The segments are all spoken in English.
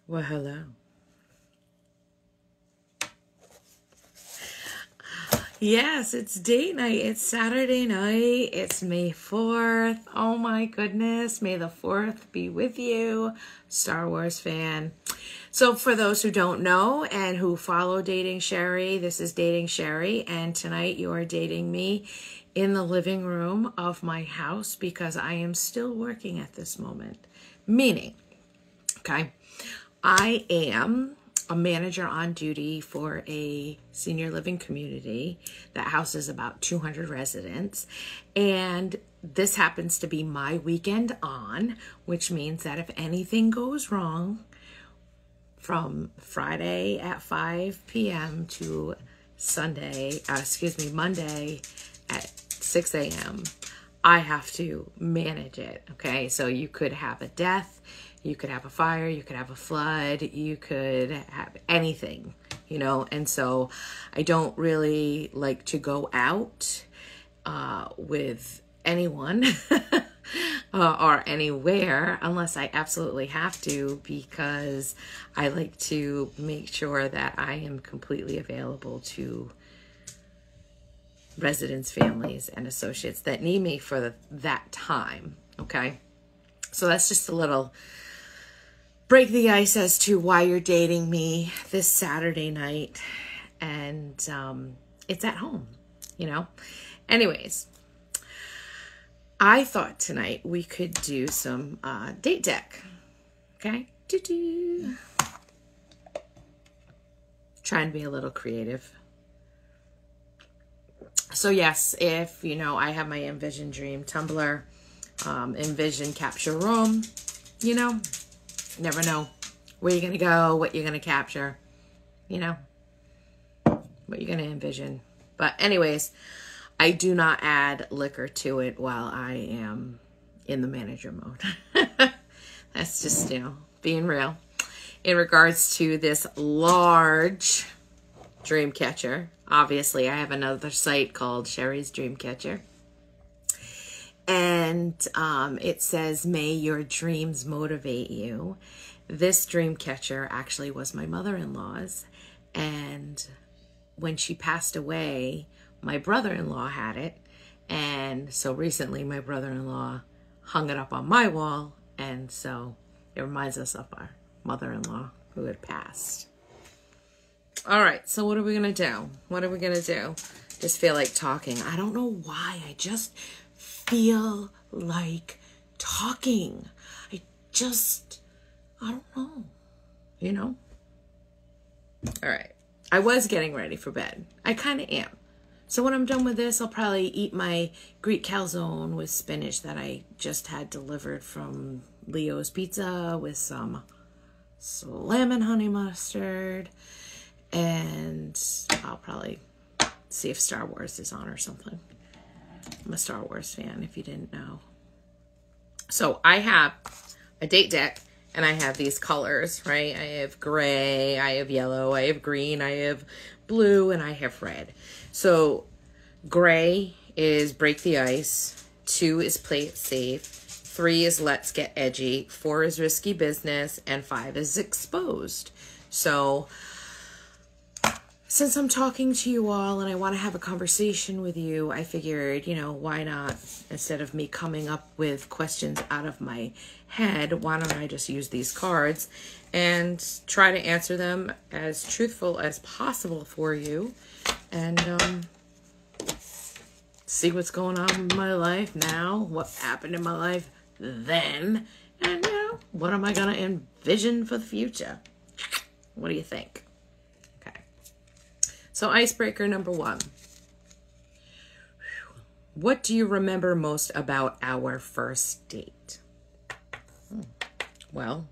Well, hello. Yes, it's date night. It's Saturday night. It's May 4th. Oh my goodness. May the 4th be with you, Star Wars fan. So for those who don't know and who follow Dating Sherry, this is Dating Sherry, and tonight you are dating me in the living room of my house because I am still working at this moment. Meaning, okay, I am a manager on duty for a senior living community that houses about 200 residents. And this happens to be my weekend on, which means that if anything goes wrong from Friday at 5 p.m. to Monday at 6 a.m., I have to manage it. Okay. So you could have a death, you could have a fire, you could have a flood, you could have anything, and so I don't really like to go out with anyone or anywhere unless I absolutely have to, because I like to make sure that I am completely available to residents, families, and associates that need me for that time. Okay. So that's just a little break the ice as to why you're dating me this Saturday night. And it's at home, Anyways, I thought tonight we could do some date deck. Okay? Trying to be a little creative. So yes, if, I have my Envision Dream Tumblr, Envision Capture Room, never know where you're going to go, what you're going to capture, what you're going to envision. But anyways, I do not add liquor to it while I am in the manager mode. That's just, being real. In regards to this large dream catcher, obviously I have another site called Sherry's Dream Catcher. And it says, may your dreams motivate you. This dream catcher actually was my mother-in-law's. And when she passed away, my brother-in-law had it. And so recently my brother-in-law hung it up on my wall. And so it reminds us of our mother-in-law who had passed. All right, so what are we going to do? What are we going to do? Just feel like talking. I don't know why. I just feel like talking. I don't know. All right. I was getting ready for bed. I kind of am. So when I'm done with this, I'll probably eat my Greek calzone with spinach that I just had delivered from Leo's Pizza with some lemon honey mustard. And I'll probably see if Star Wars is on or something. I'm a Star Wars fan, if you didn't know. So I have a date deck, and I have these colors, right? I have gray, I have yellow, I have green, I have blue, and I have red. So gray is break the ice, 2 is play it safe, 3 is let's get edgy, 4 is risky business, and 5 is exposed. So since I'm talking to you all and I want to have a conversation with you, I figured, why not, instead of me coming up with questions out of my head, why don't I just use these cards and try to answer them as truthful as possible for you, and see what's going on in my life now, what happened in my life then, and what am I going to envision for the future? What do you think? So icebreaker number 1. What do you remember most about our first date? Well,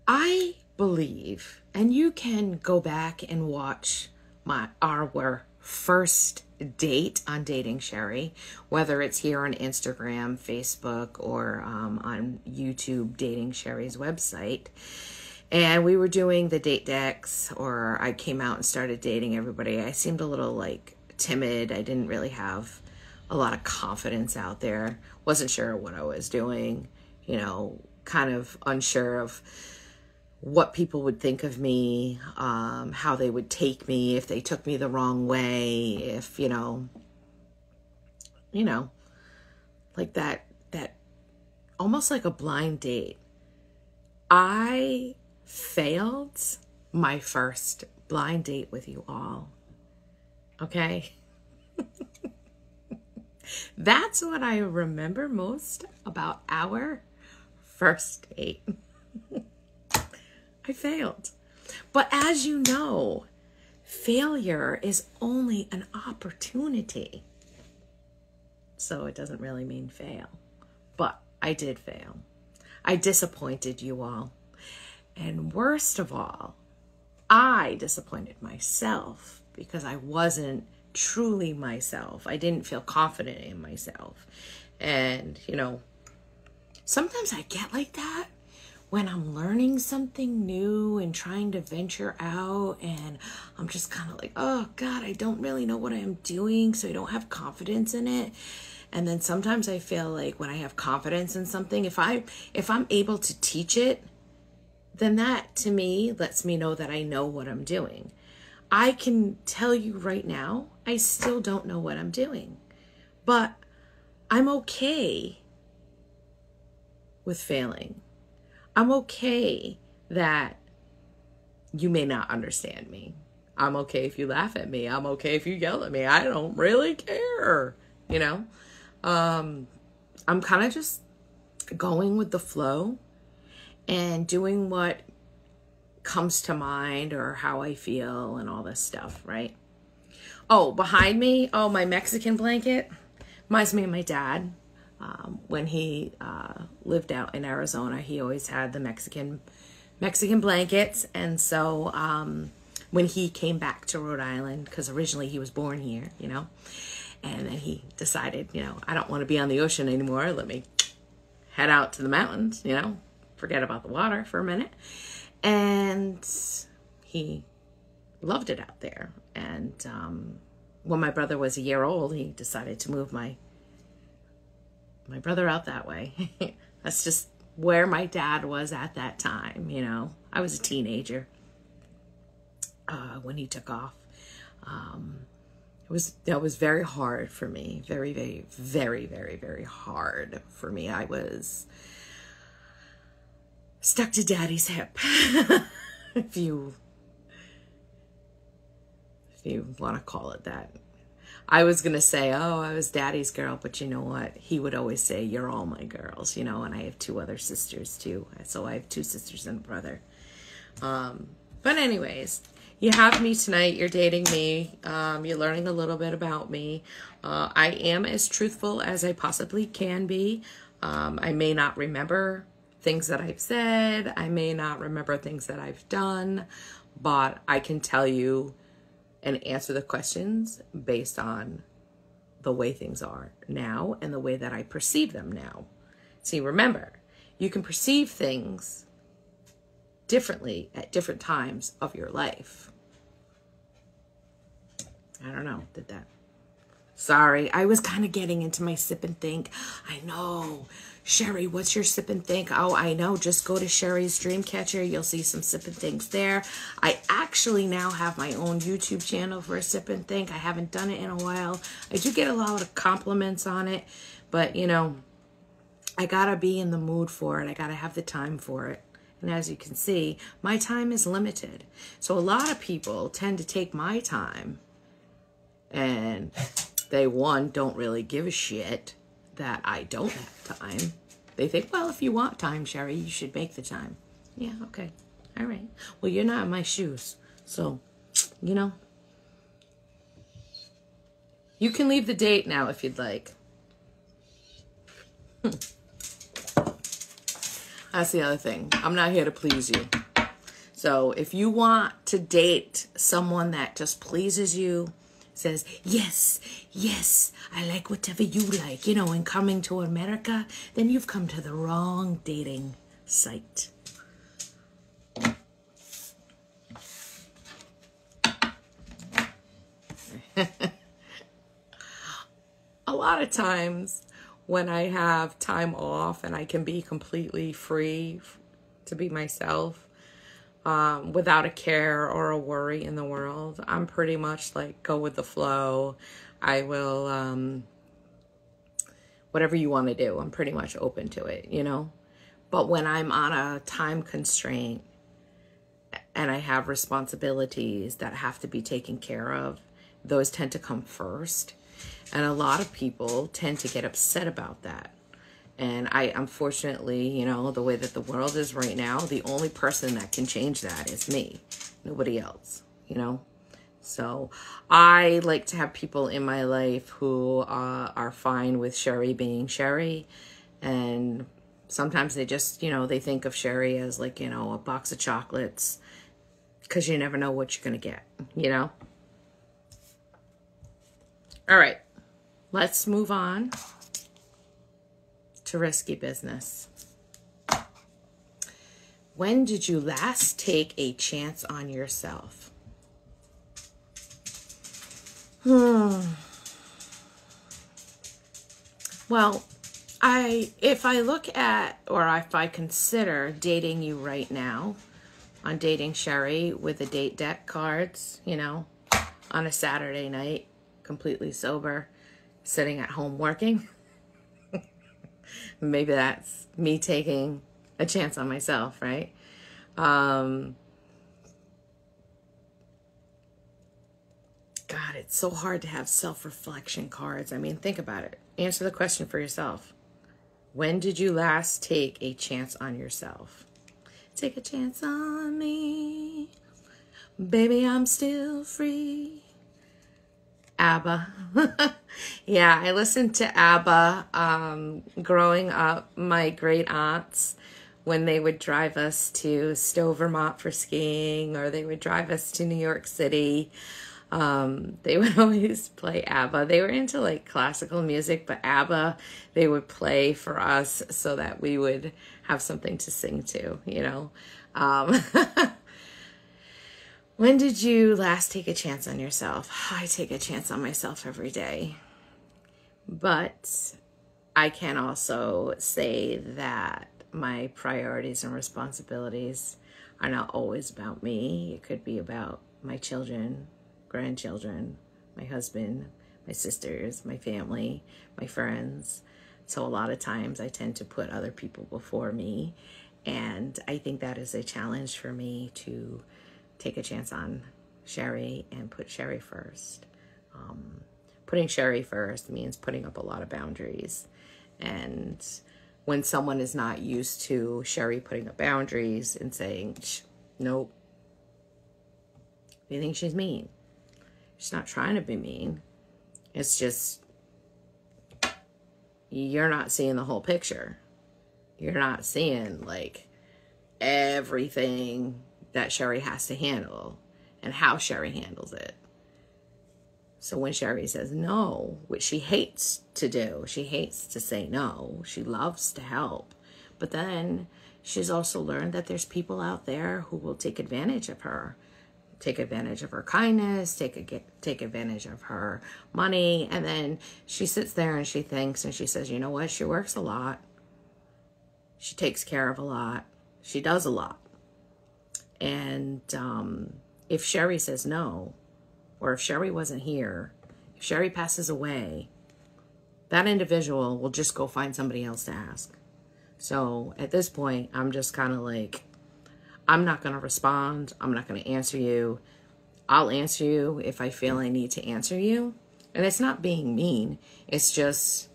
I believe, and you can go back and watch our first date on Dating Sherry, whether it's here on Instagram, Facebook, or on YouTube, Dating Sherry's website. And we were doing the date decks, or I came out and started dating everybody. I seemed a little timid. I didn't really have a lot of confidence out there. Wasn't sure what I was doing, kind of unsure of what people would think of me, how they would take me if they took me the wrong way, if, like that almost like a blind date. I failed my first blind date with you all. Okay? That's what I remember most about our first date. I failed. But as you know, failure is only an opportunity. So it doesn't really mean fail. But I did fail. I disappointed you all. And worst of all, I disappointed myself because I wasn't truly myself. I didn't feel confident in myself. And, sometimes I get like that when I'm learning something new and trying to venture out, and I'm just kind of like, oh God, I don't really know what I'm doing, so I don't have confidence in it. And then sometimes I feel like when I have confidence in something, if I'm able to teach it, then that to me lets me know that I know what I'm doing. I can tell you right now, I still don't know what I'm doing, but I'm okay with failing. I'm okay that you may not understand me. I'm okay if you laugh at me. I'm okay if you yell at me. I don't really care, I'm kind of just going with the flow and doing what comes to mind or how I feel and all this stuff, right? Oh, behind me, my Mexican blanket reminds me of my dad. When he lived out in Arizona, he always had the Mexican blankets. And so when he came back to Rhode Island, because originally he was born here, and then he decided, I don't want to be on the ocean anymore. Let me head out to the mountains, forget about the water for a minute. And he loved it out there. And when my brother was a year old, he decided to move my brother out that way. That's just where my dad was at that time, I was a teenager when he took off. That was very hard for me. Very, very, very, very, very hard for me. I was stuck to daddy's hip. if you want to call it that. I was going to say, I was daddy's girl, but you know what? He would always say, you're all my girls, and I have 2 other sisters too. So I have 2 sisters and a brother. But anyways, you have me tonight. You're dating me. You're learning a little bit about me. I am as truthful as I possibly can be. I may not remember things that I've said. I may not remember things that I've done, but I can tell you and answer the questions based on the way things are now and the way that I perceive them now. See, remember, you can perceive things differently at different times of your life. I don't know, did that? Sorry, I was kind of getting into my sip and think. I know. Sherry, what's your sip and think? Oh, I know. Just go to Sherry's Dreamcatcher. You'll see some sip and thinks there. I actually now have my own YouTube channel for a sip and think. I haven't done it in a while. I do get a lot of compliments on it, but I gotta be in the mood for it. I gotta have the time for it. And as you can see, my time is limited. So a lot of people tend to take my time and they, don't really give a shit that I don't have time. They think, well, if you want time, Sherry, you should make the time. Yeah, okay. All right. Well, you're not in my shoes. So, you can leave the date now if you'd like. That's the other thing. I'm not here to please you. So if you want to date someone that just pleases you, says, yes, I like whatever you like, and coming to America, then you've come to the wrong dating site. A lot of times when I have time off and I can be completely free to be myself, without a care or a worry in the world. I'm pretty much like go with the flow. I will, whatever you want to do, I'm pretty much open to it, you know? But when I'm on a time constraint and I have responsibilities that have to be taken care of, those tend to come first. And a lot of people tend to get upset about that. And I, unfortunately, you know, the way that the world is right now, the only person that can change that is me, nobody else, you know? So I like to have people in my life who are fine with Sherry being Sherry. And sometimes they just, you know, they think of Sherry as like, you know, a box of chocolates, because you never know what you're going to get, you know? All right, let's move on to risky business. When did you last take a chance on yourself? Well, if I look at, or if I consider dating you right now, on Dating Sherry with the date deck cards, you know, on a Saturday night, completely sober, sitting at home working. Maybe that's me taking a chance on myself, right? God, it's so hard to have self-reflection cards. I mean, think about it. Answer the question for yourself. When did you last take a chance on yourself? Take a chance on me. Baby, I'm still free. ABBA. Yeah, I listened to ABBA growing up. My great aunts, when they would drive us to Stowe, Vermont for skiing, or they would drive us to New York City, they would always play ABBA. They were into like classical music, but ABBA they would play for us so that we would have something to sing to, you know. When did you last take a chance on yourself? I take a chance on myself every day. But I can also say that my priorities and responsibilities are not always about me. It could be about my children, grandchildren, my husband, my sisters, my family, my friends. So a lot of times I tend to put other people before me. And I think that is a challenge for me to take a chance on Sherry and put Sherry first. Putting Sherry first means putting up a lot of boundaries. And when someone is not used to Sherry putting up boundaries and saying, nope, you think she's mean? She's not trying to be mean. It's just, you're not seeing the whole picture. You're not seeing like everything that Sherry has to handle and how Sherry handles it. So when Sherry says no, which she hates to do, she hates to say no, she loves to help, but then she's also learned that there's people out there who will take advantage of her, take advantage of her kindness, take advantage of her money, and then she sits there and she thinks and she says, you know what, she works a lot, she takes care of a lot, she does a lot. And if Sherry says no, or if Sherry wasn't here, if Sherry passes away, that individual will just go find somebody else to ask. So at this point, I'm just kind of like, I'm not going to respond. I'm not going to answer you. I'll answer you if I feel I need to answer you. And it's not being mean. It's just,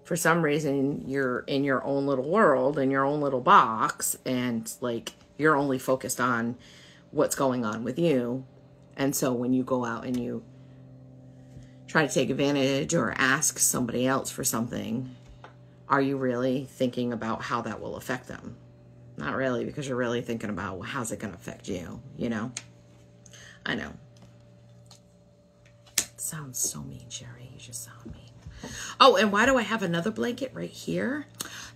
for some reason, you're in your own little world, in your own little box, and like, you're only focused on what's going on with you. And so when you go out and you try to take advantage or ask somebody else for something, are you really thinking about how that will affect them? Not really, because you're really thinking about, well, how's it going to affect you, you know? I know. It sounds so mean, Sherry. You just sound mean. Oh, and why do I have another blanket right here?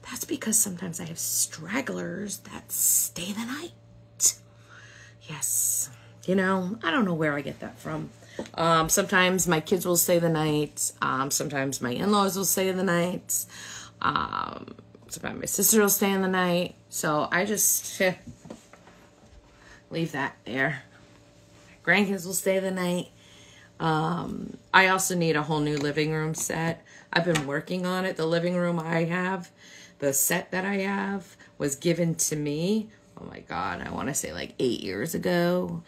That's because sometimes I have stragglers that stay the night. Yes. You know, I don't know where I get that from. Sometimes my kids will stay the night. Sometimes my in-laws will stay the night. Sometimes my sister will stay in the night. So I just, leave that there. Grandkids will stay the night. I also need a whole new living room set. I've been working on it. The living room I have, the set that I have, was given to me, oh my God, I want to say like 8 years ago.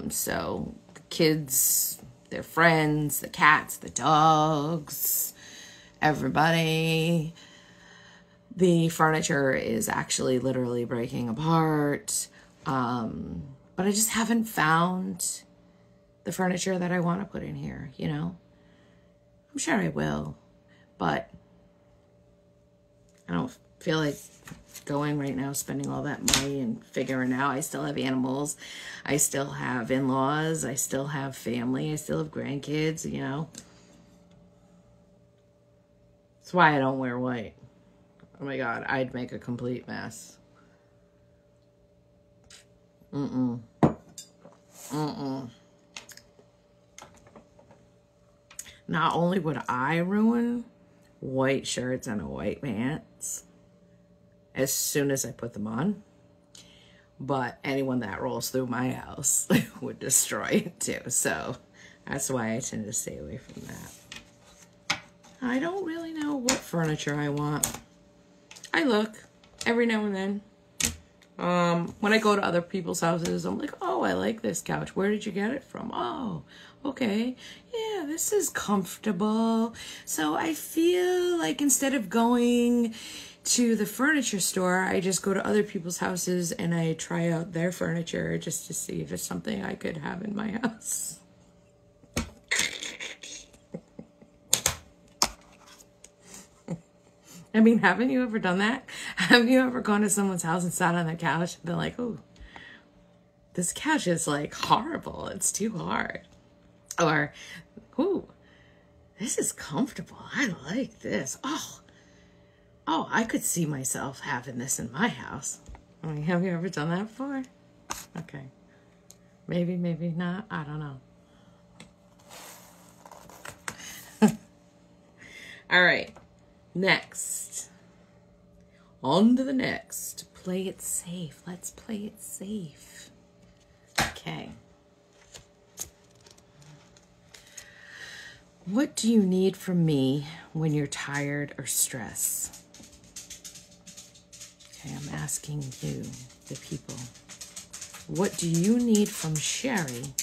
So the kids, their friends, the cats, the dogs, everybody, the furniture is actually literally breaking apart. But I just haven't found the furniture that I want to put in here, you know? I'm sure I will, but I don't feel like going right now, spending all that money and figuring out. I still have animals. I still have in-laws. I still have family. I still have grandkids, you know? That's why I don't wear white. Oh my God, I'd make a complete mess. Not only would I ruin white shirts and a white pants as soon as I put them on, but anyone that rolls through my house would destroy it too. So that's why I tend to stay away from that. I don't really know what furniture I want. I look every now and then. When I go to other people's houses, I'm like, oh, I like this couch. Where did you get it from? Oh, okay. Yeah, this is comfortable. So I feel like instead of going to the furniture store, I just go to other people's houses and I try out their furniture just to see if it's something I could have in my house. I mean, haven't you ever done that? Have you ever gone to someone's house and sat on the couch and been like, oh, this couch is like horrible. It's too hard. Or, ooh, this is comfortable. I like this. Oh, I could see myself having this in my house. I mean, have you ever done that before? Okay. Maybe, maybe not. I don't know. All right. Next. On to the next. Play it safe. Let's play it safe. Okay. What do you need from me when you're tired or stressed? Okay, I'm asking you, the people. What do you need from Sherry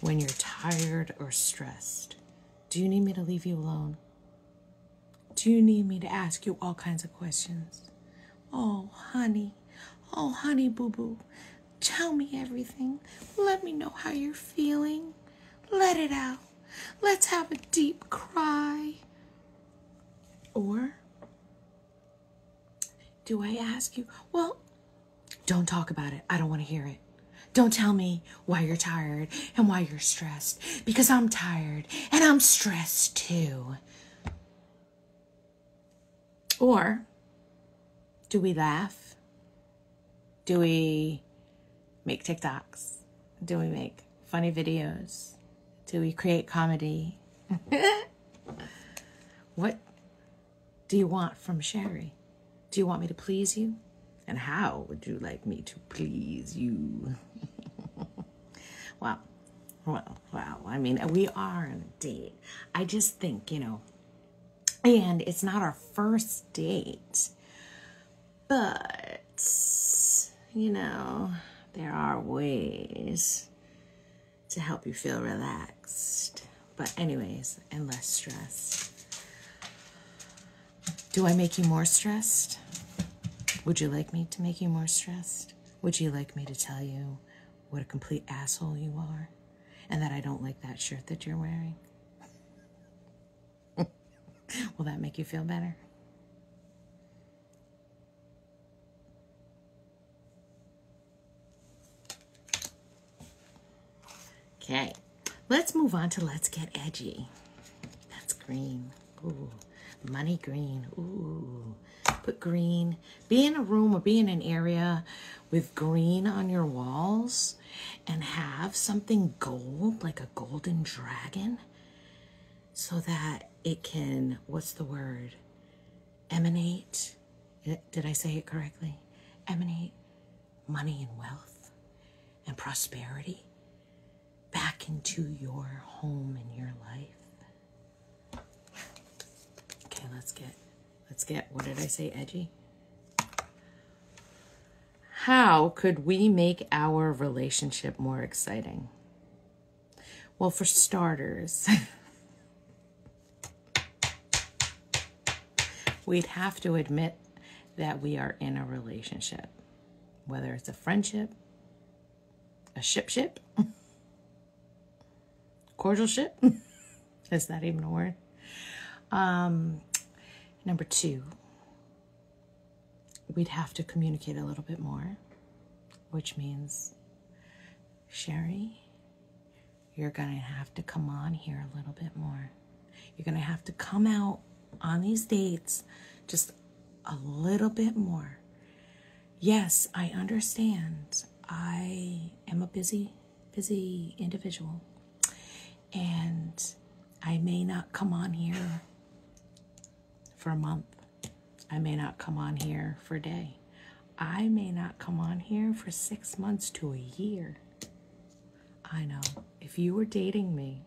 when you're tired or stressed? Do you need me to leave you alone? Do you need me to ask you all kinds of questions? Oh, honey, boo-boo, tell me everything. Let me know how you're feeling. Let it out. Let's have a deep cry. Or do I ask you, well, don't talk about it. I don't want to hear it. Don't tell me why you're tired and why you're stressed, because I'm tired and I'm stressed too. Or do we laugh? Do we make TikToks? Do we make funny videos? Do we create comedy? What do you want from Sherry? Do you want me to please you? And how would you like me to please you? Well, I mean, we are on a date. I just think, you know, and it's not our first date, but, you know, there are ways to help you feel relaxed. But anyways, and less stressed. Do I make you more stressed? Would you like me to make you more stressed? Would you like me to tell you what a complete asshole you are? And that I don't like that shirt that you're wearing? Will that make you feel better? Okay, let's move on to let's get edgy. That's green. Ooh, money green. Ooh, put green. Be in a room or be in an area with green on your walls and have something gold, like a golden dragon, so that it can, what's the word? Emanate. Did I say it correctly? Emanate money and wealth. and prosperity back into your home and your life. Okay, let's get, what did I say, edgy? How could we make our relationship more exciting? Well, for starters, we'd have to admit that we are in a relationship, whether it's a friendship, a ship, cordial ship. Is that even a word? Number two, we'd have to communicate a little bit more, which means, Sherry, you're going to have to come on here a little bit more. You're going to have to come out on these dates just a little bit more. Yes, I understand. I am a busy individual, and I may not come on here for a month. I may not come on here for a day. I may not come on here for 6 months to a year. I know. If you were dating me,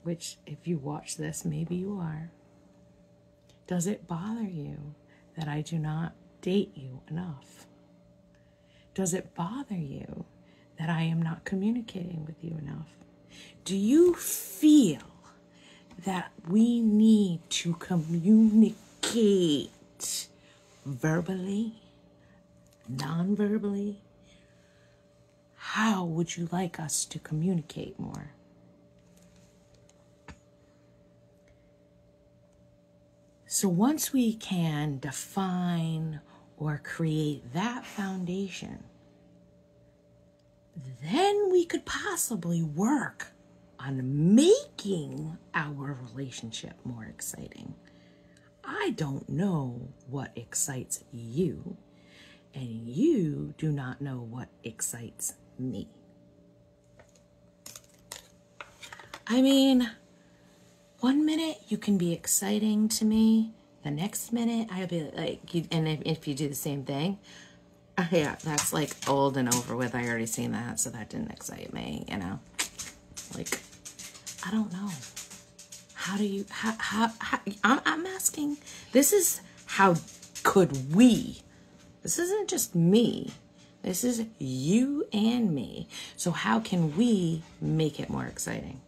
which if you watch this, maybe you are, does it bother you that I do not date you enough? Does it bother you that I am not communicating with you enough? Do you feel that we need to communicate verbally, non-verbally? How would you like us to communicate more? So once we can define or create that foundation, then we could possibly work on making our relationship more exciting. I don't know what excites you, and you do not know what excites me. I mean, 1 minute you can be exciting to me, the next minute I'll be like, and if you do the same thing, yeah, that's like old and over with. I already seen that, so that didn't excite me, you know? Like, I don't know. How do you, I'm asking, this is how could we, this isn't just me, this is you and me. So how can we make it more exciting?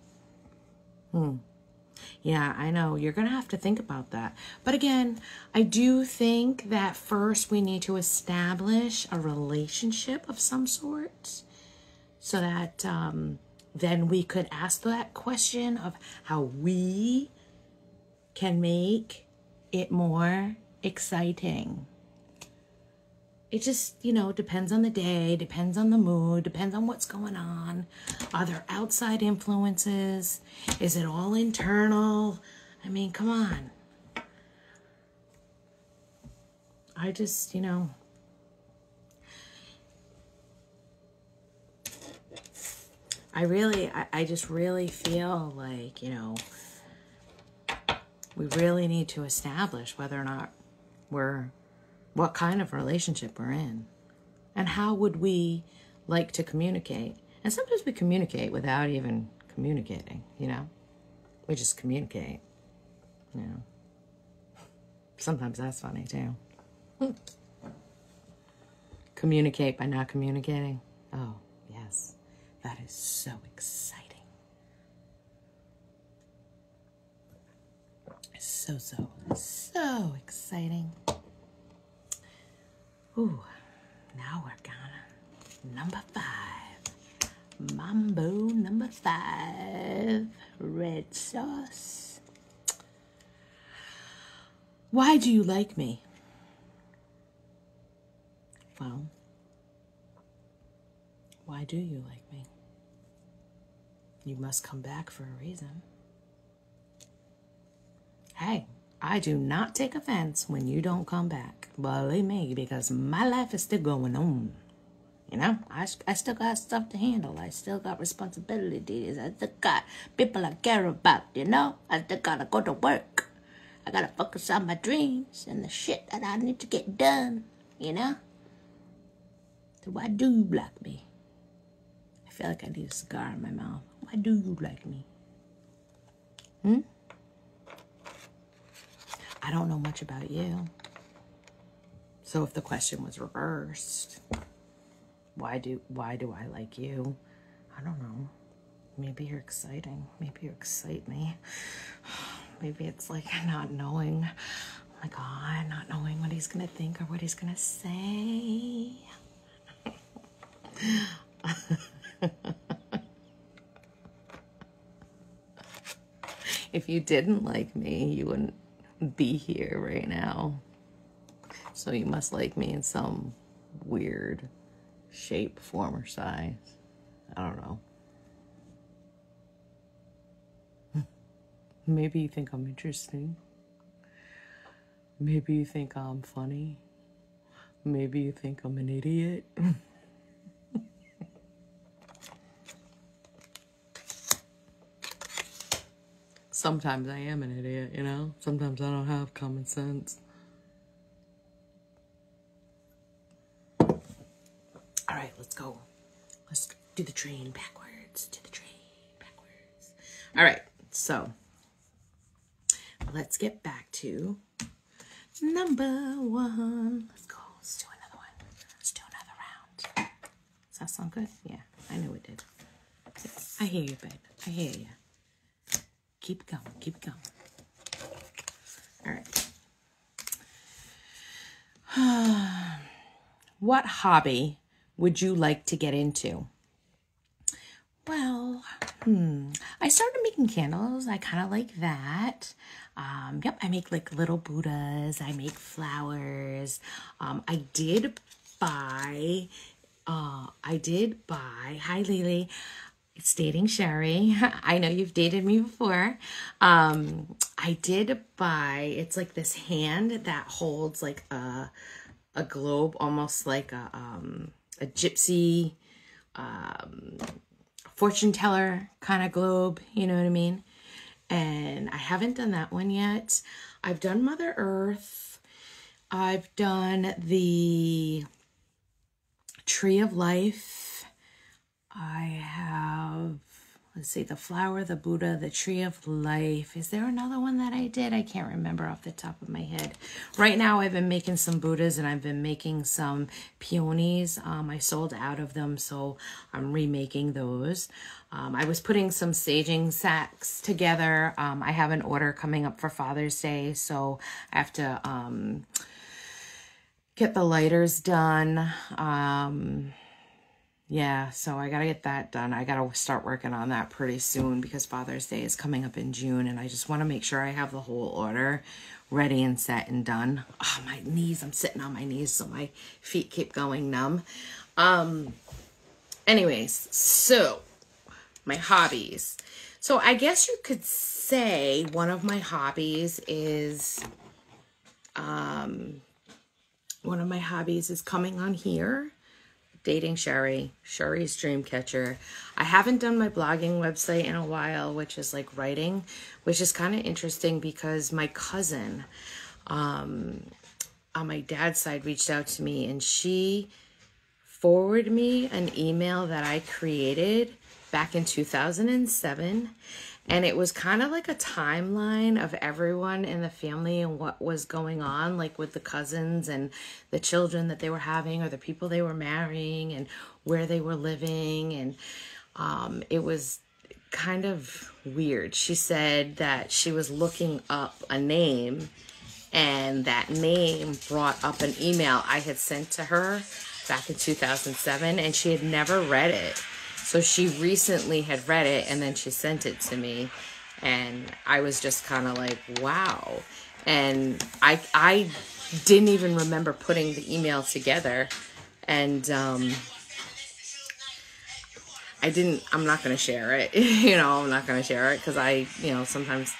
Yeah, I know. You're going to have to think about that. But again, I do think that first we need to establish a relationship of some sort so that then we could ask that question of how we can make it more exciting. It just, you know, depends on the day, depends on the mood, depends on what's going on. Are there outside influences? Is it all internal? I mean, come on. I just, you know, I just really feel like, you know, we really need to establish whether or not what kind of relationship we're in, and how would we like to communicate. And sometimes we communicate without even communicating, you know, we just communicate, you know. Sometimes that's funny too. Communicate by not communicating. Oh yes, that is so exciting. So exciting. Ooh, now we're gonna number 5. Mambo number 5. Red sauce. Why do you like me? Well, why do you like me? You must come back for a reason. Hey, I do not take offense when you don't come back. Believe me, because my life is still going on. You know, I still got stuff to handle. I still got responsibilities. I still got people I care about, you know. I still gotta go to work. I gotta focus on my dreams and the shit that I need to get done, you know. So why do you block me? feel like I need a cigar in my mouth. Why do you like me? I don't know much about you. So if the question was reversed, why do I like you? I don't know. Maybe you're exciting. Maybe you excite me. Maybe it's like not knowing. Oh my God, not knowing what he's gonna think or what he's gonna say. If you didn't like me, you wouldn't be here right now. So you must like me in some weird shape, form, or size. I don't know. Maybe you think I'm interesting. Maybe you think I'm funny. Maybe you think I'm an idiot. Sometimes I am an idiot, you know? Sometimes I don't have common sense. All right, let's go. Let's do the train backwards. Do the train backwards. All right, so let's get back to number 1. Let's go. Let's do another one. Let's do another round. Does that sound good? Yeah, I knew it did. I hear you, babe. I hear you. Keep going. Keep going. All right. What hobby would you like to get into? Well, I started making candles. I kind of like that. Yep, I make like little Buddhas. I make flowers. I did buy, hi Lily, it's Dating Sherry. I know you've dated me before. I did buy, it's like this hand that holds like a globe, almost like a gypsy, fortune teller kind of globe, you know what I mean? And I haven't done that one yet. I've done Mother Earth. I've done the Tree of Life. I have, let's see, the flower, the Buddha, the Tree of Life. Is there another one that I did? I can't remember off the top of my head. Right now I've been making some Buddhas and I've been making some peonies. I sold out of them, so I'm remaking those. I was putting some staging sacks together. I have an order coming up for Father's Day, so I have to get the lighters done. Yeah, so I got to get that done. I got to start working on that pretty soon because Father's Day is coming up in June, and I just want to make sure I have the whole order ready and set and done. Oh, my knees. I'm sitting on my knees, so my feet keep going numb. Anyways, so my hobbies. So I guess you could say one of my hobbies is coming on here. Dating Sherry, Sherry's Dreamcatcher. I haven't done my blogging website in a while, which is like writing, which is kind of interesting because my cousin on my dad's side reached out to me and she forwarded me an email that I created back in 2007. And it was kind of like a timeline of everyone in the family and what was going on, like with the cousins and the children that they were having or the people they were marrying and where they were living. And it was kind of weird. She said that she was looking up a name and that name brought up an email I had sent to her back in 2007 and she had never read it. So she recently had read it and then she sent it to me and I was just kind of like, wow. And I didn't even remember putting the email together and I'm not going to share it. I'm not going to share it because I, sometimes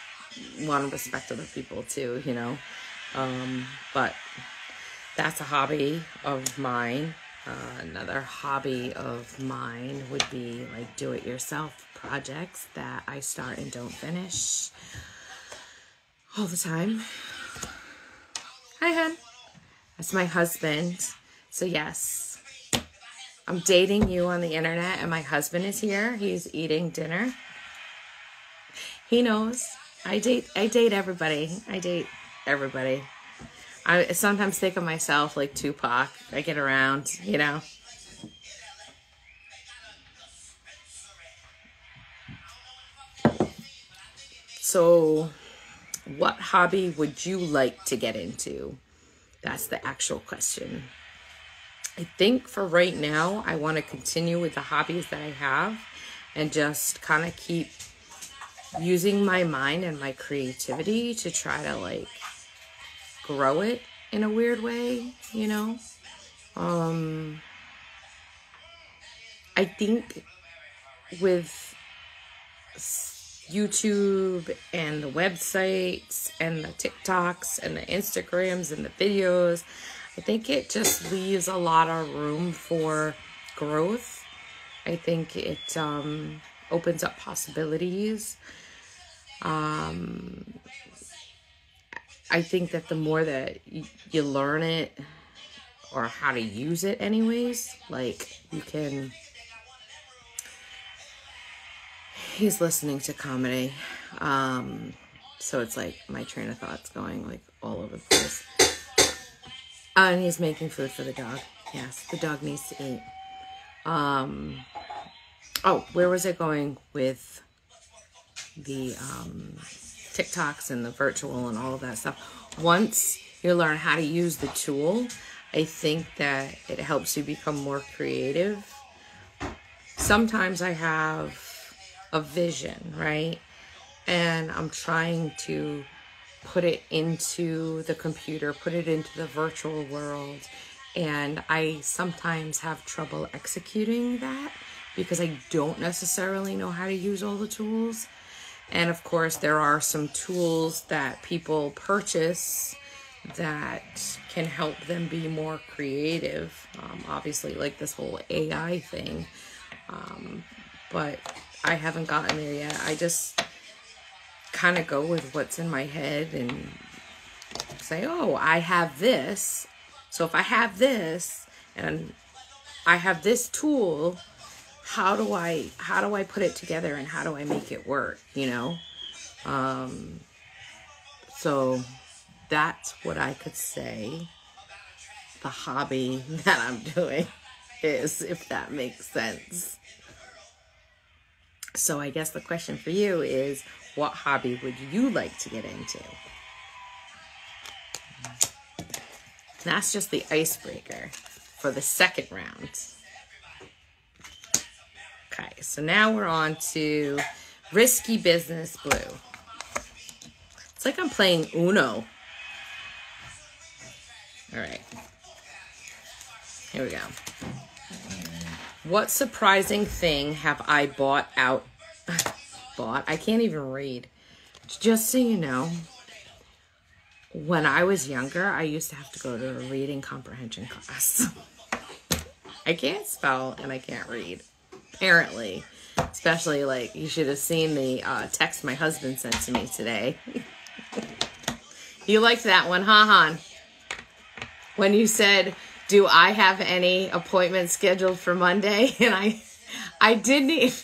want to respect other people too, but that's a hobby of mine. Another hobby of mine would be like do-it-yourself projects that I start and don't finish all the time. Hi, hon. That's my husband. So yes, I'm dating you on the internet, and my husband is here. He's eating dinner. He knows. I date everybody. I date everybody. I sometimes think of myself like Tupac. I get around, you know. So, what hobby would you like to get into? That's the actual question. I think for right now, I want to continue with the hobbies that I have and just kind of keep using my mind and my creativity to try to like grow it in a weird way, you know? I think with YouTube and the websites and the TikToks and the Instagrams and the videos, I think it just leaves a lot of room for growth. I think it opens up possibilities. I think that the more that you learn it, or how to use it anyways, like you can... He's listening to comedy. So it's like my train of thought's going like all over the place. And he's making food for the dog. Yes, the dog needs to eat. Oh, where was I going with the TikToks and the virtual and all of that stuff? Once you learn how to use the tool, I think that it helps you become more creative. Sometimes I have a vision, right? And I'm trying to put it into the computer, put it into the virtual world. And I sometimes have trouble executing that because I don't necessarily know how to use all the tools. And of course, there are some tools that people purchase that can help them be more creative. Obviously, like this whole AI thing. But I haven't gotten there yet. I just kind of go with what's in my head and say, oh, I have this. So if I have this and I have this tool, how do I put it together and how do I make it work, you know? So that's what I could say the hobby that I'm doing is, if that makes sense. So I guess the question for you is, what hobby would you like to get into? That's just the icebreaker for the second round. Okay, so now we're on to Risky Business Blue. It's like I'm playing Uno. All right. Here we go. What surprising thing have I bought? I can't even read. Just so you know, when I was younger, I used to have to go to a reading comprehension class. I can't spell and I can't read, apparently. Especially, like, you should have seen the text my husband sent to me today. You liked that one, huh, hon? When you said, do I have any appointments scheduled for Monday? And I didn't even,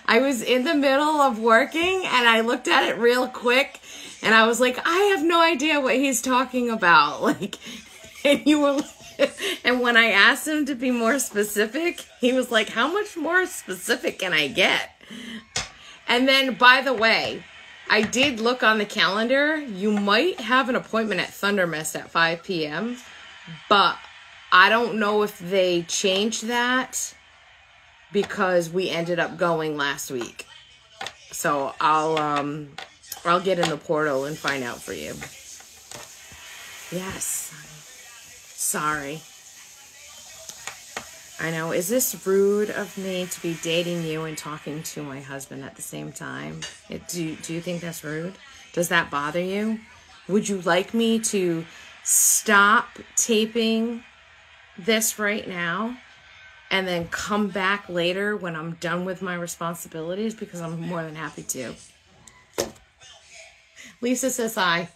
I was in the middle of working and I looked at it real quick and I was like, I have no idea what he's talking about. Like, and you were, and when I asked him to be more specific, he was like, how much more specific can I get? And then, by the way, I did look on the calendar. You might have an appointment at Thunder Mist at 5 p.m., but I don't know if they changed that because we ended up going last week. So I'll get in the portal and find out for you. Yes. Sorry. I know. Is this rude of me to be dating you and talking to my husband at the same time? Do you think that's rude? Does that bother you? Would you like me to stop taping this right now and then come back later when I'm done with my responsibilities? Because I'm more than happy to. Lisa says hi.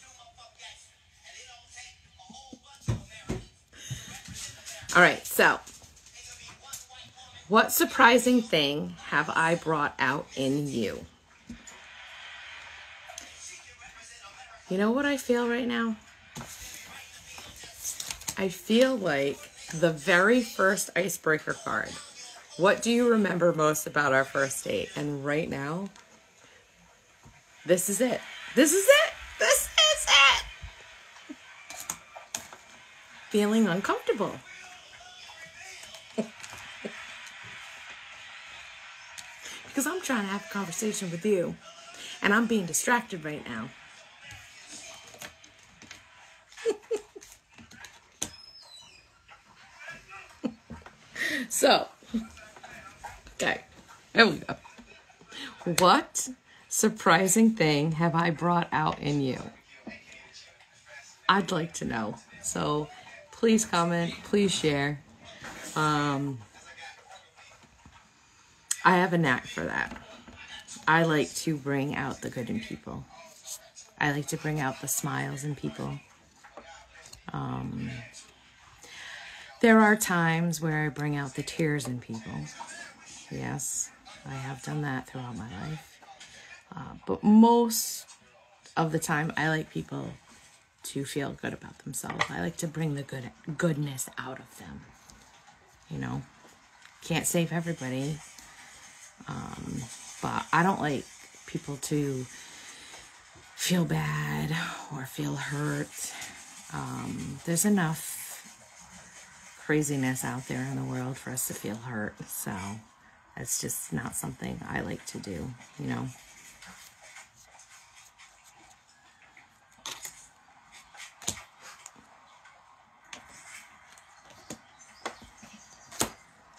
All right, so What surprising thing have I brought out in you? You know what I feel right now? I feel like the very first icebreaker card. What do you remember most about our first date? And right now, this is it. This is it. This is it. Feeling uncomfortable. Because I'm trying to have a conversation with you. And I'm being distracted right now. So, okay, here we go. What surprising thing have I brought out in you? I'd like to know. So please comment, please share. I have a knack for that. I like to bring out the good in people. I like to bring out the smiles in people. There are times where I bring out the tears in people. Yes, I have done that throughout my life. But most of the time, I like people to feel good about themselves. I like to bring the goodness out of them. You know, can't save everybody. But I don't like people to feel bad or feel hurt. There's enough craziness out there in the world for us to feel hurt. So that's just not something I like to do, you know.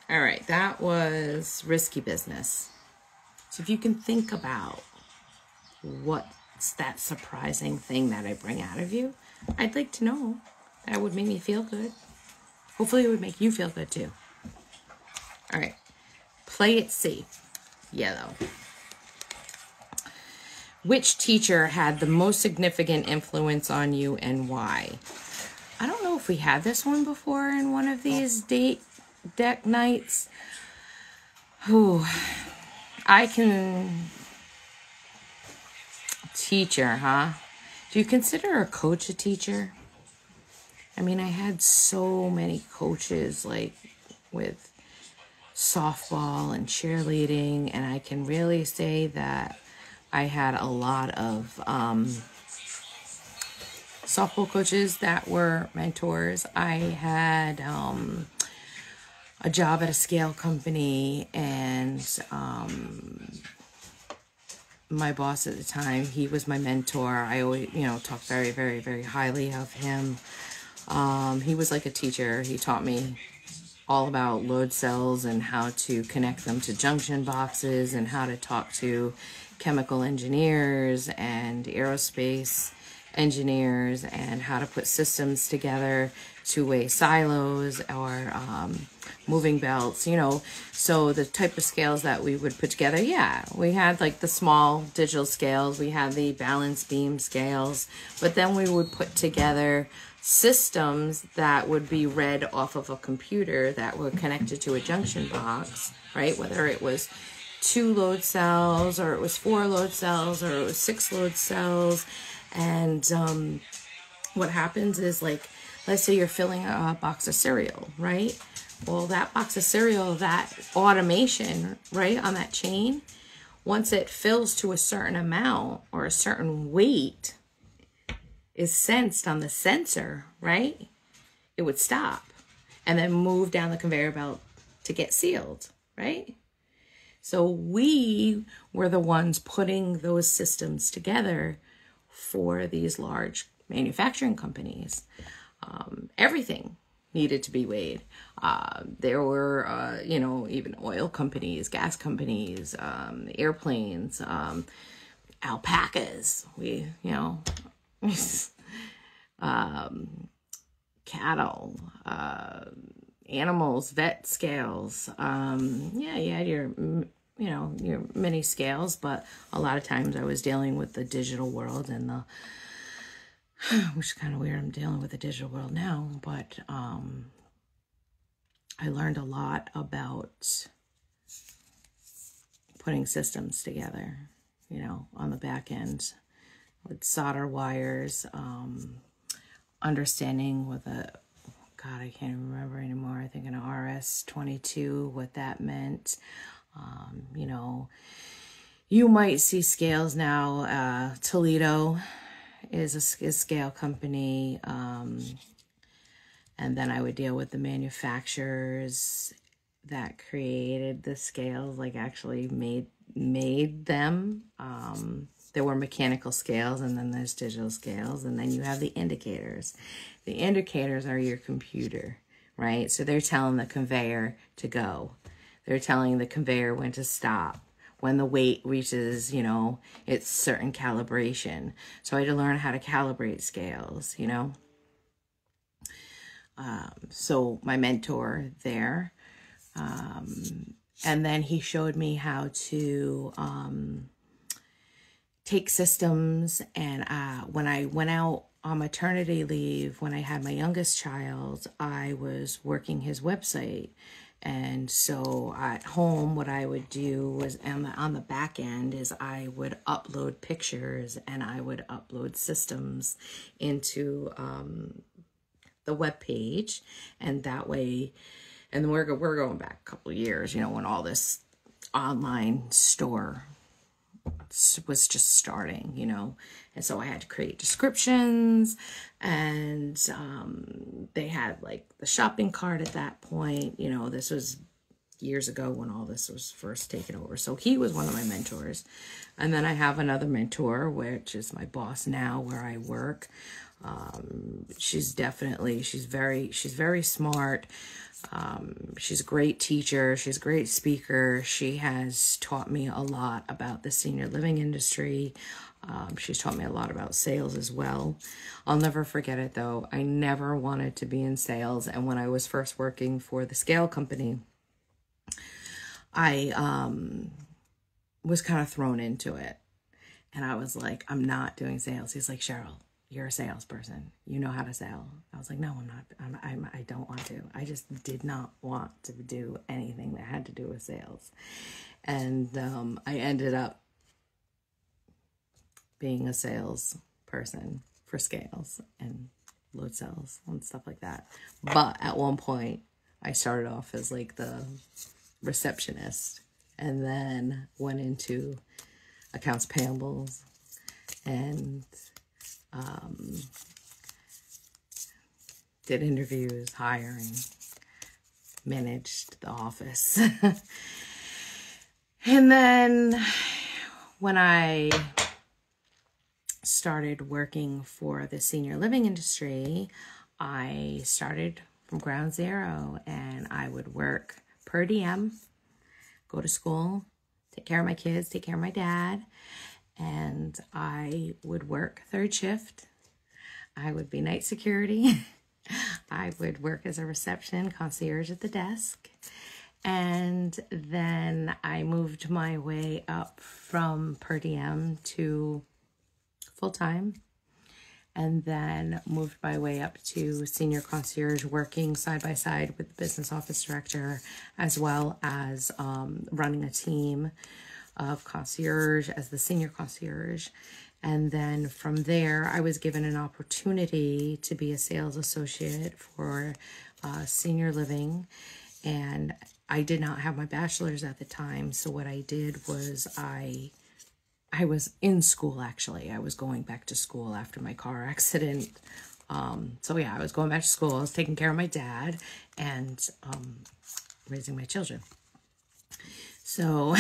All right, that was risky business. So if you can think about what's that surprising thing that I bring out of you, I'd like to know. That would make me feel good. Hopefully it would make you feel good too. All right, play it safe. Yellow. Which teacher had the most significant influence on you and why? I don't know if we had this one before in one of these date deck nights. Ooh, I can... Teacher, huh? Do you consider a coach a teacher? I mean, I had so many coaches, like with softball and cheerleading, and I can really say that I had a lot of softball coaches that were mentors. I had a job at a scale company, and my boss at the time, he was my mentor. I always, talk very, very, very highly of him. He was like a teacher. He taught me all about load cells and how to connect them to junction boxes and how to talk to chemical engineers and aerospace engineers and how to put systems together, two-way silos or moving belts, so the type of scales that we would put together. Yeah, we had like the small digital scales, we had the balance beam scales, but then we would put together systems that would be read off of a computer that were connected to a junction box, right? Whether it was 2 load cells or it was 4 load cells or it was 6 load cells. And what happens is, like, let's say you're filling a box of cereal, right? Well, that box of cereal, that automation, right, on that chain, once it fills to a certain amount or a certain weight is sensed on the sensor, right? It would stop and then move down the conveyor belt to get sealed, right? So we were the ones putting those systems together for these large manufacturing companies. Everything needed to be weighed. There were, even oil companies, gas companies, airplanes, alpacas, cattle, animals, vet scales. You had your mini scales, but a lot of times I was dealing with the digital world and which is kind of weird. I'm dealing with the digital world now, but I learned a lot about putting systems together, you know, on the back end with solder wires, understanding with a, God, I can't even remember anymore. I think an RS-22, what that meant. You know, you might see scales now. Toledo is a scale company. And then I would deal with the manufacturers that created the scales, like actually made them. There were mechanical scales, and then there's digital scales, and then you have the indicators. The indicators are your computer, right? So they're telling the conveyor to go. They're telling the conveyor when to stop, when the weight reaches, you know, its certain calibration. So I had to learn how to calibrate scales, you know. So my mentor there, and then he showed me how to take systems. And when I went out on maternity leave, when I had my youngest child, I was working his website. And so at home, what I would do was on the back end is I would upload pictures and I would upload systems into the web page, and that way, and we're going back a couple of years, you know, when all this online store was just starting, you know, and so I had to create descriptions, and they had like the shopping cart at that point, you know. This was years ago when all this was first taken over. So he was one of my mentors. And then I have another mentor, which is my boss now where I work. She's very smart. She's a great teacher. She's a great speaker. She has taught me a lot about the senior living industry. She's taught me a lot about sales as well. I'll never forget it though. I never wanted to be in sales. And when I was first working for the scale company, I was kind of thrown into it. And I was like, I'm not doing sales. He's like, Cheryl, you're a salesperson. You know how to sell. I was like, no, I'm not. I don't want to. I just did not want to do anything that had to do with sales. And I ended up being a salesperson for scales and load cells and stuff like that. But at one point, I started off as like the receptionist, and then went into accounts payables and did interviews, hiring, managed the office. And then when I started working for the senior living industry, I started from ground zero, and I would work per diem, go to school, take care of my kids, take care of my dad, and I would work third shift. I would be night security. I would work as a reception concierge at the desk. And then I moved my way up from per diem to full-time, and then moved my way up to senior concierge, working side by side with the business office director, as well as running a team of concierge as the senior concierge. And then from there, I was given an opportunity to be a sales associate for senior living. And I did not have my bachelor's at the time. So what I did was I was in school, actually. I was going back to school after my car accident. So yeah, I was going back to school. I was taking care of my dad and raising my children. So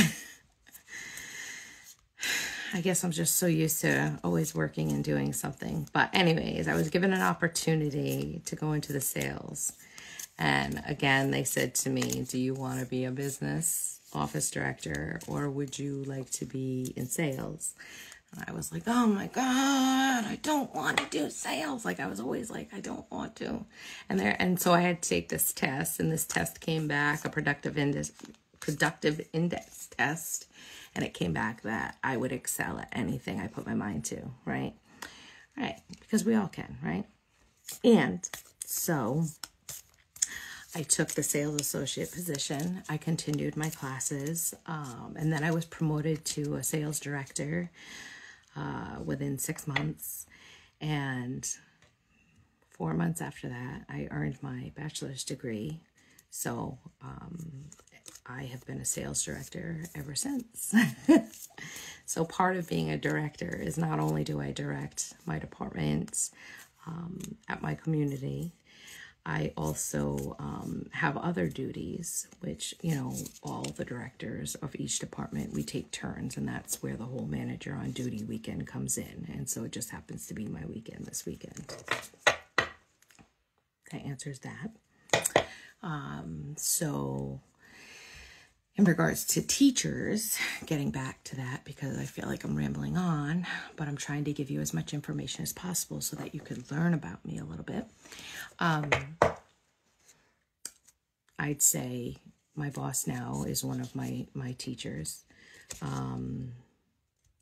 I guess I'm just so used to always working and doing something. But anyways, I was given an opportunity to go into the sales. And again, they said to me, do you want to be a business office director, or would you like to be in sales? And I was like, oh my God, I don't want to do sales. Like I was always like, I don't want to. And so I had to take this test, and this test came back, a productive index test. And it came back that I would excel at anything I put my mind to, right? Right, because we all can, right? And so I took the sales associate position. I continued my classes, and then I was promoted to a sales director within 6 months. And 4 months after that, I earned my bachelor's degree. So I have been a sales director ever since. So part of being a director is not only do I direct my departments at my community, I also have other duties, which, you know, all the directors of each department, we take turns, and that's where the whole manager on duty weekend comes in. And so it just happens to be my weekend this weekend. That answers that. So in regards to teachers, getting back to that, because I feel like I'm rambling on, but I'm trying to give you as much information as possible so that you could learn about me a little bit. I'd say my boss now is one of my teachers.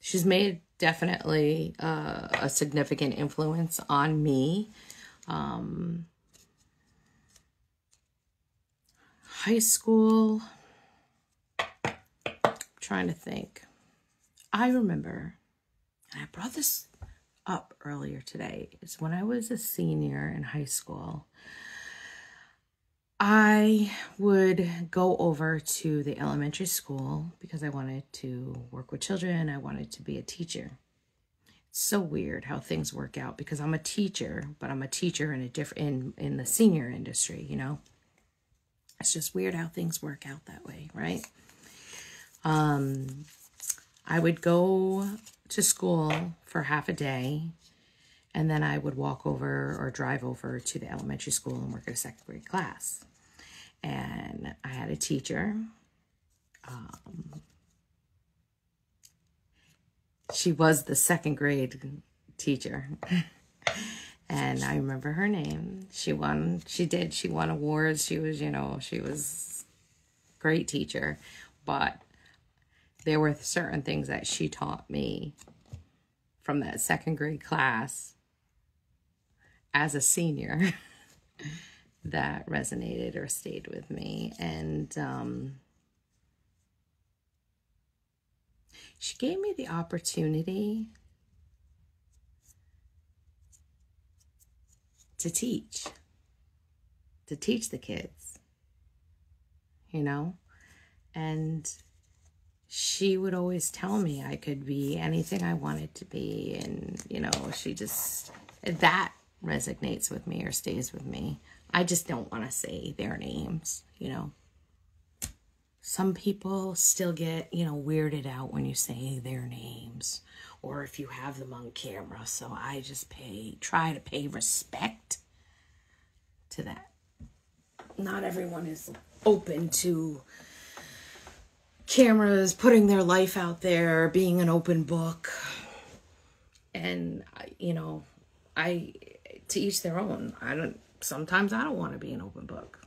She's made definitely a significant influence on me. High school, I'm trying to think. I remember, and I brought this up earlier today, is when I was a senior in high school, I would go over to the elementary school because I wanted to work with children. I wanted to be a teacher. It's so weird how things work out because I'm a teacher, but I'm a teacher in the senior industry, you know? It's just weird how things work out that way, right? I would go to school for half a day, and then I would walk over or drive over to the elementary school and work at a second grade class. And I had a teacher. She was the second grade teacher. And I remember her name. She won awards. She was, you know, she was a great teacher. But there were certain things that she taught me from that second grade class as a senior that resonated or stayed with me. And she gave me the opportunity to teach the kids, you know, and she would always tell me I could be anything I wanted to be. And, you know, that resonates with me or stays with me. I just don't want to say their names, you know. Some people still get, you know, weirded out when you say their names or if you have them on camera. So I just try to pay respect to that. Not everyone is open to cameras, putting their life out there, being an open book. And, you know, to each their own. Sometimes I don't want to be an open book.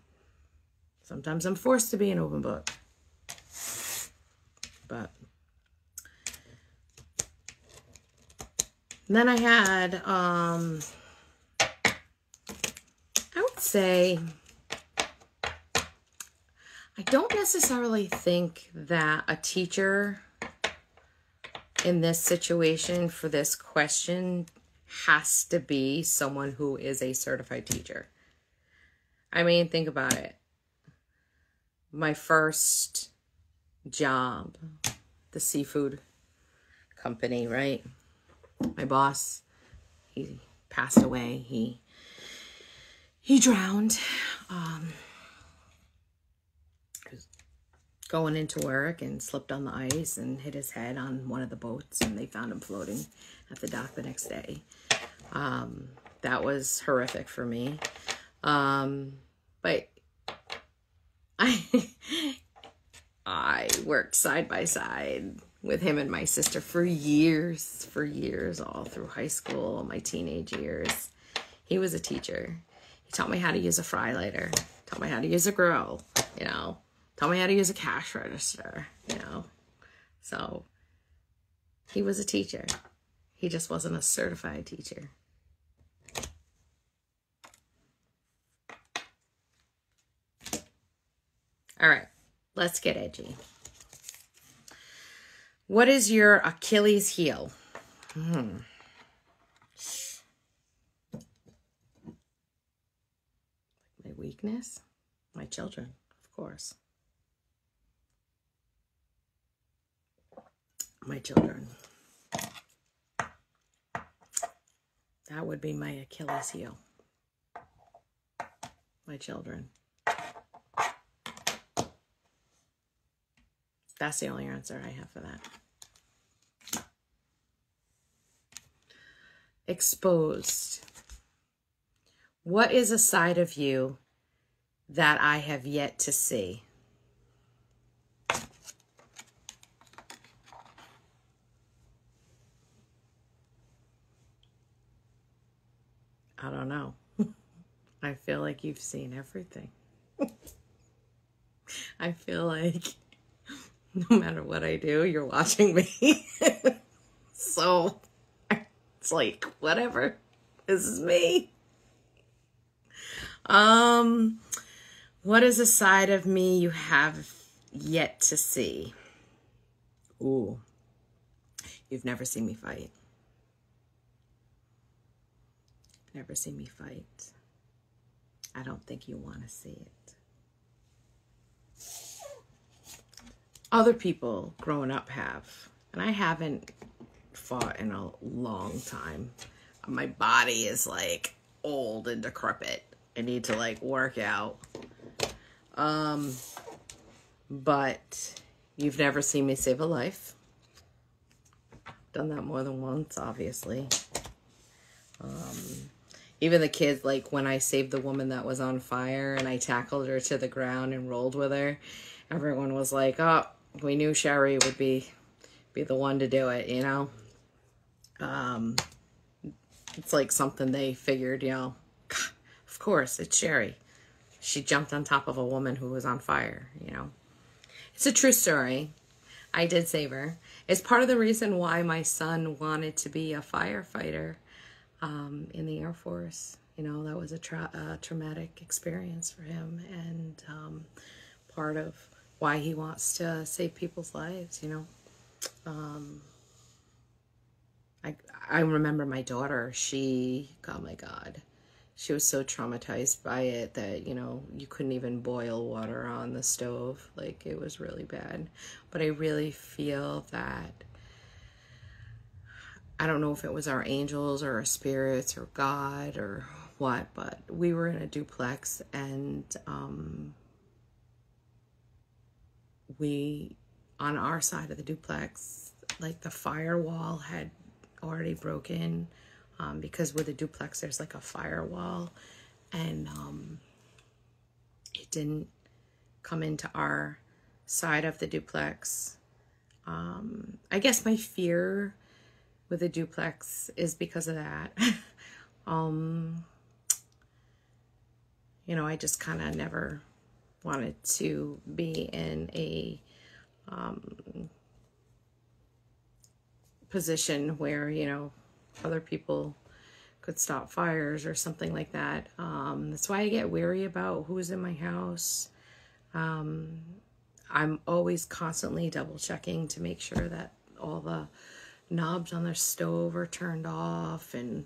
Sometimes I'm forced to be an open book. But then I had, I would say, I don't necessarily think that a teacher in this situation for this question has to be someone who is a certified teacher. I mean, think about it. My first job, the seafood company, right? My boss, he passed away. He drowned. He was going into work and slipped on the ice and hit his head on one of the boats, and they found him floating at the dock the next day. That was horrific for me. But I worked side by side with him and my sister for years, all through high school, my teenage years. He was a teacher. He taught me how to use a fry lighter, taught me how to use a grill, you know, taught me how to use a cash register, you know. So he was a teacher. He just wasn't a certified teacher. All right, let's get edgy. What is your Achilles heel? My weakness? My children, of course. My children. That would be my Achilles heel. My children. That's the only answer I have for that. Exposed. What is a side of you that I have yet to see? I don't know. I feel like you've seen everything. I feel like no matter what I do, you're watching me. So it's like, whatever. This is me. What is a side of me you have yet to see? Ooh. You've never seen me fight. Never seen me fight. I don't think you want to see it. Other people growing up have, and I haven't fought in a long time. My body is like old and decrepit. I need to like work out. But you've never seen me save a life. Done that more than once, obviously. Even the kids, like when I saved the woman that was on fire and I tackled her to the ground and rolled with her, everyone was like, oh, we knew Sherry would be the one to do it, you know? It's like something they figured, you know, of course, it's Sherry. She jumped on top of a woman who was on fire, you know? It's a true story. I did save her. It's part of the reason why my son wanted to be a firefighter in the Air Force. You know, that was a traumatic experience for him, and part of why he wants to save people's lives, you know. I remember my daughter, oh my God, she was so traumatized by it that, you know, you couldn't even boil water on the stove. Like, it was really bad. But I really feel that, I don't know if it was our angels or our spirits or God or what, but we were in a duplex, and we, on our side of the duplex, like the firewall had already broken, because with a duplex there's like a firewall, and it didn't come into our side of the duplex. I guess my fear with a duplex is because of that. You know, I just kind of never wanted to be in a position where, you know, other people could stop fires or something like that. That's why I get wary about who's in my house. I'm always constantly double checking to make sure that all the knobs on their stove are turned off, and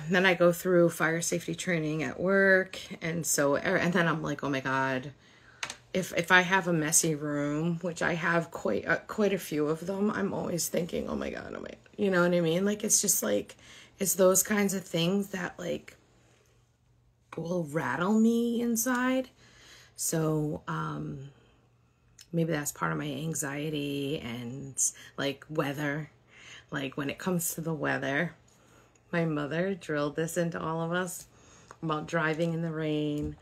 then I go through fire safety training at work, and then I'm like, oh my God, if I have a messy room, which I have quite a few of them, I'm always thinking, oh my God, you know what I mean? Like, it's just like, it's those kinds of things that like will rattle me inside. So maybe that's part of my anxiety. And like weather, like when it comes to the weather, my mother drilled this into all of us about driving in the rain,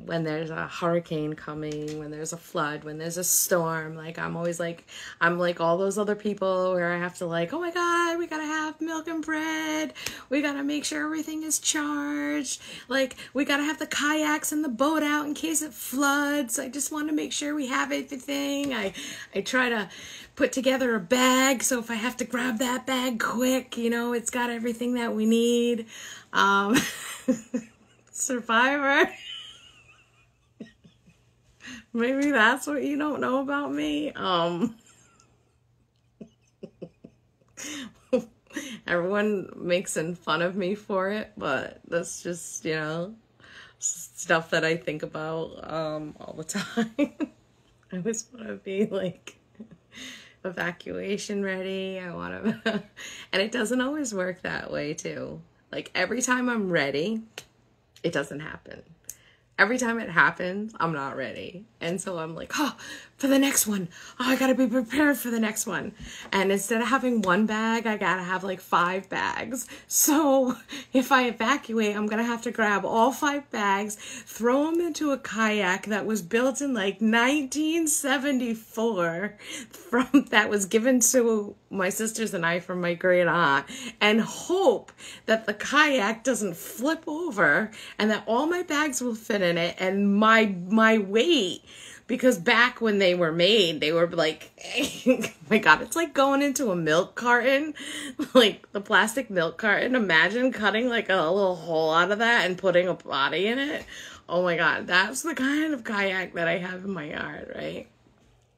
when there's a hurricane coming, when there's a flood, when there's a storm. Like, I'm always like, I'm like all those other people where I have to like, oh my God, we gotta have milk and bread. We gotta make sure everything is charged. Like, we gotta have the kayaks and the boat out in case it floods. I just want to make sure we have everything. I try to put together a bag, so if I have to grab that bag quick, you know, it's got everything that we need. Survivor. Maybe that's what you don't know about me. Everyone makes fun of me for it, but that's just, stuff that I think about all the time. I always want to be like evacuation ready. I want to, and it doesn't always work that way too. Like every time I'm ready, it doesn't happen. Every time it happens, I'm not ready. And so I'm like, oh, for the next one. Oh, I gotta be prepared for the next one. And instead of having one bag, I gotta have like 5 bags. So if I evacuate, I'm gonna have to grab all 5 bags, throw them into a kayak that was built in like 1974 that was given to my sisters and I from my great aunt, and hope that the kayak doesn't flip over and that all my bags will fit in it, and my weight, because back when they were made, they were like, oh my God, it's like going into a milk carton, like the plastic milk carton. Imagine cutting like a little hole out of that and putting a body in it. Oh my God, that's the kind of kayak that I have in my yard, right?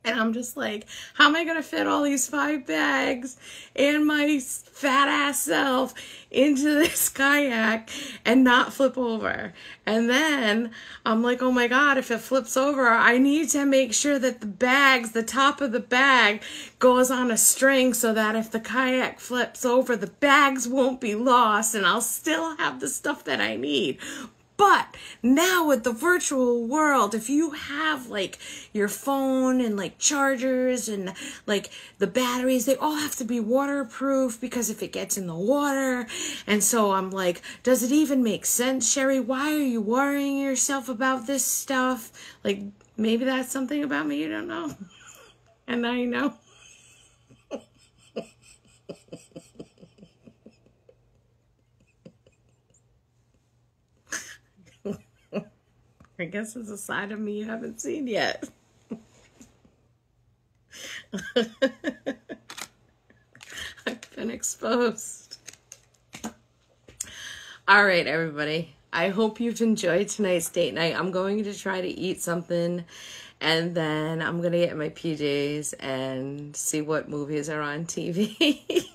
And I'm just like, how am I going to fit all these 5 bags and my fat ass self into this kayak and not flip over? And then I'm like, oh my God, if it flips over, I need to make sure that the top of the bag goes on a string so that if the kayak flips over, the bags won't be lost and I'll still have the stuff that I need. But now with the virtual world, if you have like your phone and like chargers and like the batteries, they all have to be waterproof because if it gets in the water. And so I'm like, does it even make sense, Sherry? Why are you worrying yourself about this stuff? Like maybe that's something about me you don't know. And now you know. I guess it's a side of me you haven't seen yet. I've been exposed. All right, everybody. I hope you've enjoyed tonight's date night. I'm going to try to eat something, and then I'm going to get my PJs and see what movies are on TV.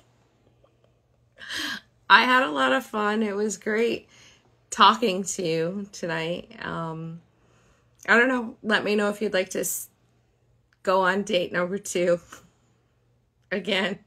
I had a lot of fun. It was great talking to you tonight. I don't know. Let me know if you'd like to go on date number 2 again.